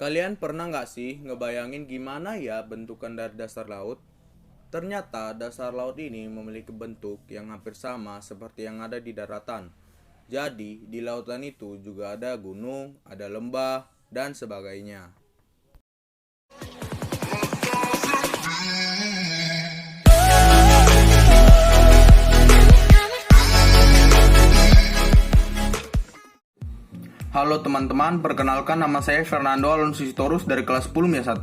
Kalian pernah nggak sih ngebayangin gimana ya bentukan dari dasar laut? Ternyata dasar laut ini memiliki bentuk yang hampir sama seperti yang ada di daratan. Jadi, di lautan itu juga ada gunung, ada lembah, dan sebagainya. Halo teman-teman, perkenalkan nama saya Fernando Alonso Sitorus dari kelas 10 MIA 1.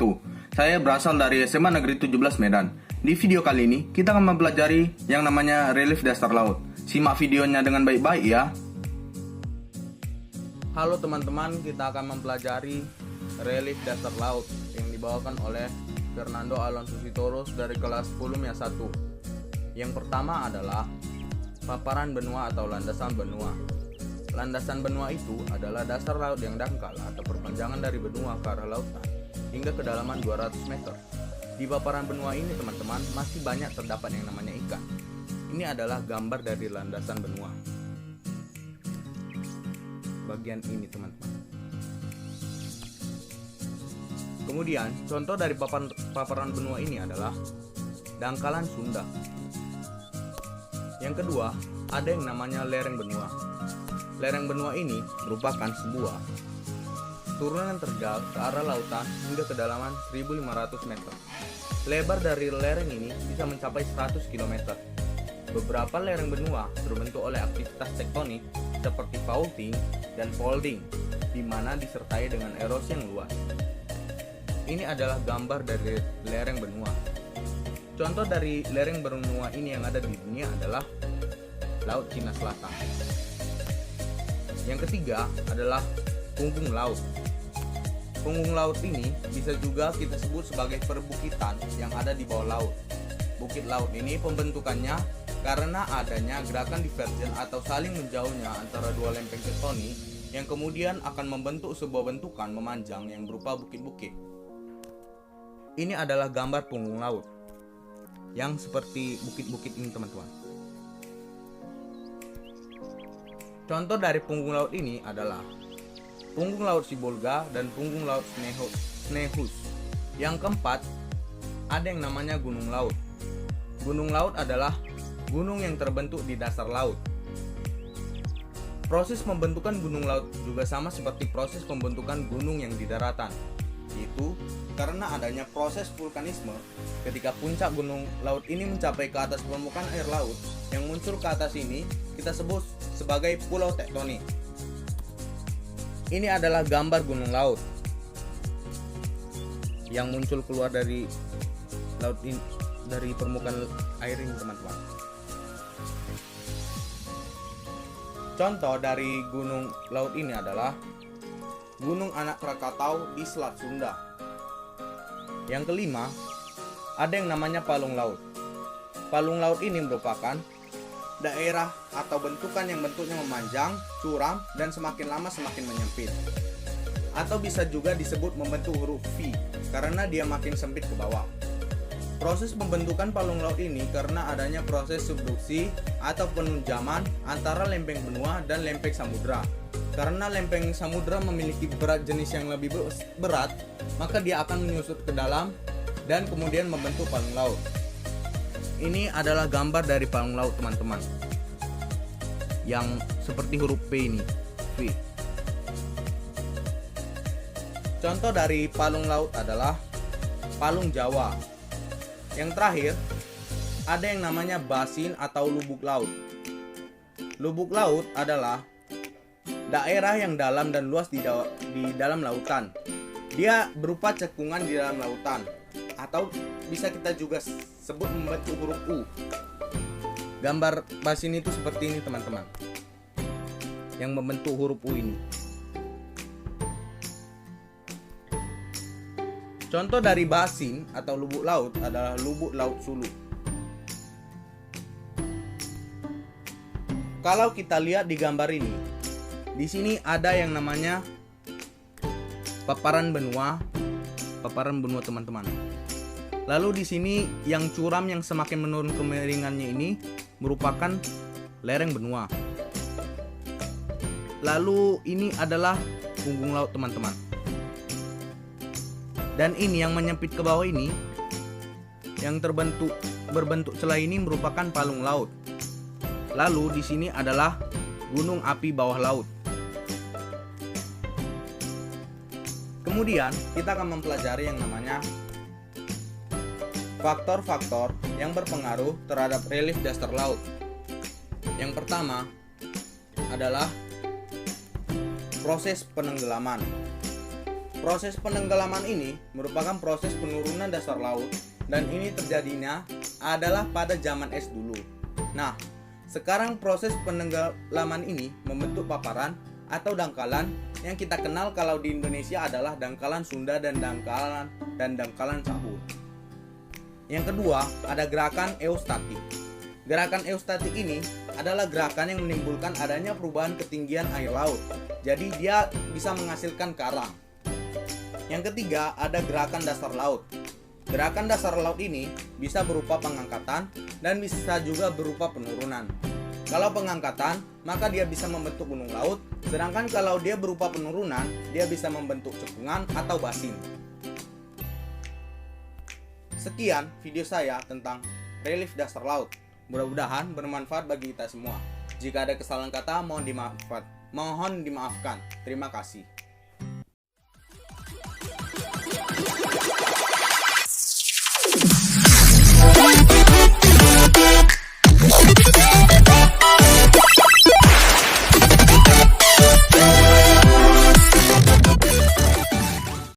Saya berasal dari SMA Negeri 17 Medan. Di video kali ini, kita akan mempelajari yang namanya relief dasar laut. Simak videonya dengan baik-baik ya. Halo teman-teman, kita akan mempelajari relief dasar laut yang dibawakan oleh Fernando Alonso Sitorus dari kelas 10 MIA 1. Yang pertama adalah paparan benua atau landasan benua. Landasan benua itu adalah dasar laut yang dangkal atau perpanjangan dari benua ke arah lautan hingga kedalaman 200 meter. Di paparan benua ini teman-teman masih banyak terdapat yang namanya ikan. Ini adalah gambar dari landasan benua. Bagian ini teman-teman. Kemudian contoh dari paparan benua ini adalah dangkalan Sunda. Yang kedua ada yang namanya lereng benua. Lereng benua ini merupakan sebuah turunan terjal ke arah lautan hingga kedalaman 1.500 meter. Lebar dari lereng ini bisa mencapai 100 km. Beberapa lereng benua terbentuk oleh aktivitas tektonik seperti faulting dan folding, di mana disertai dengan erosi yang luas. Ini adalah gambar dari lereng benua. Contoh dari lereng benua ini yang ada di dunia adalah Laut Cina Selatan. Yang ketiga adalah punggung laut. Punggung laut ini bisa juga kita sebut sebagai perbukitan yang ada di bawah laut. Bukit laut ini pembentukannya karena adanya gerakan divergen atau saling menjauhnya antara dua lempeng tektonik yang kemudian akan membentuk sebuah bentukan memanjang yang berupa bukit-bukit. Ini adalah gambar punggung laut yang seperti bukit-bukit ini teman-teman. Contoh dari punggung laut ini adalah punggung laut Sibolga dan punggung laut Snehus. Yang keempat, ada yang namanya gunung laut. Gunung laut adalah gunung yang terbentuk di dasar laut. Proses pembentukan gunung laut juga sama seperti proses pembentukan gunung yang di daratan. Itu karena adanya proses vulkanisme ketika puncak gunung laut ini mencapai ke atas permukaan air laut, yang muncul ke atas ini kita sebut sebagai pulau tektonik. Ini adalah gambar gunung laut yang muncul keluar dari laut ini, dari permukaan air ini teman-teman. Contoh dari gunung laut ini adalah Gunung Anak Krakatau di Selat Sunda. Yang kelima, ada yang namanya palung laut. Palung laut ini merupakan daerah atau bentukan yang bentuknya memanjang, curam, dan semakin lama semakin menyempit. Atau bisa juga disebut membentuk huruf V karena dia makin sempit ke bawah. Proses pembentukan palung laut ini karena adanya proses subduksi atau penunjaman antara lempeng benua dan lempeng samudra. Karena lempeng samudra memiliki berat jenis yang lebih berat, maka dia akan menyusut ke dalam dan kemudian membentuk palung laut. Ini adalah gambar dari palung laut teman-teman, yang seperti huruf P ini, V. Contoh dari palung laut adalah palung Jawa. Yang terakhir, ada yang namanya basin atau lubuk laut. Lubuk laut adalah daerah yang dalam dan luas di dalam lautan. Dia berupa cekungan di dalam lautan, atau bisa kita juga sebut membentuk huruf U. Gambar basin itu seperti ini teman-teman, yang membentuk huruf U ini. Contoh dari basin atau lubuk laut adalah lubuk laut Sulu. Kalau kita lihat di gambar ini, di sini ada yang namanya paparan benua teman-teman. Lalu di sini yang curam yang semakin menurun kemiringannya ini merupakan lereng benua. Lalu ini adalah punggung laut teman-teman. Dan ini yang menyempit ke bawah ini, yang berbentuk celah ini merupakan palung laut. Lalu di sini adalah gunung api bawah laut. Kemudian kita akan mempelajari yang namanya faktor-faktor yang berpengaruh terhadap relief dasar laut. Yang pertama adalah proses penenggelaman. Proses penenggelaman ini merupakan proses penurunan dasar laut, dan ini terjadinya adalah pada zaman es dulu. Nah, sekarang proses penenggelaman ini membentuk paparan atau dangkalan yang kita kenal kalau di Indonesia adalah dangkalan Sunda dan dangkalan Sahur. Yang kedua, ada gerakan eostatik. Gerakan eostatik ini adalah gerakan yang menimbulkan adanya perubahan ketinggian air laut. Jadi dia bisa menghasilkan karang. Yang ketiga, ada gerakan dasar laut. Gerakan dasar laut ini bisa berupa pengangkatan dan bisa juga berupa penurunan. Kalau pengangkatan, maka dia bisa membentuk gunung laut, sedangkan kalau dia berupa penurunan, dia bisa membentuk cekungan atau basin. Sekian video saya tentang relief dasar laut. Mudah-mudahan bermanfaat bagi kita semua. Jika ada kesalahan kata, mohon dimaafkan. Terima kasih.